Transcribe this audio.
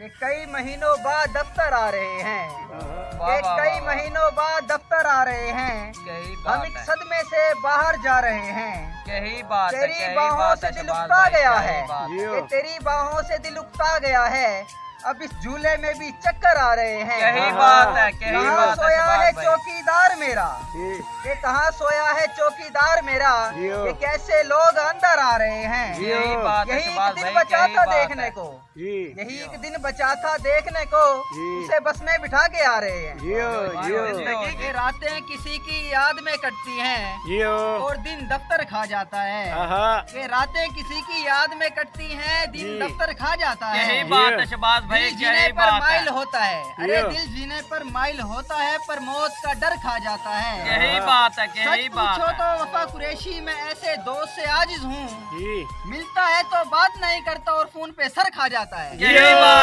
कि कई महीनों बाद दफ्तर आ रहे हैं, वाह, कि वाह, कई वाह, महीनों बाद दफ्तर आ रहे हैं। यही हम बात एक है, सदमे से बाहर जा रहे हैं। यही बात है, तेरी यही बाहों बात से है दिल शहबाज उगता भाई, गया यही है, बात है। कि तेरी बाहों से दिल उगता गया है। अब इस झूले में भी चक्कर आ रहे हैं। यही बात है, यही कहाँ बात है सोया है शहबाज भाई। चौकीदार मेरा, ये कहाँ सोया है चौकीदार मेरा, ये कैसे लोग अंदर आ रहे हैं। यही बात है यही एक शहबाज दिन भाई, बचा यही था बात देखने है। को, यही एक दिन बचा था देखने को, उसे बस में बिठा के आ रहे हैं। जिंदगी की रातें किसी की याद में कटती हैं और दिन दफ्तर खा जाता है। ये रातें किसी की याद में कटती हैं, दिन दफ्तर खा जाता है। यही बात है शहबाज भाई, दिल जीने यही पर बात माइल है। होता है, अरे दिल जीने पर माइल होता है, पर मौत का डर खा जाता है। यही बात है, यही सच बात पूछो है। तो वफा कुरैशी मैं ऐसे दोस्त से आजिज हूँ, मिलता है तो बात नहीं करता और फोन पे सर खा जाता है। यही बात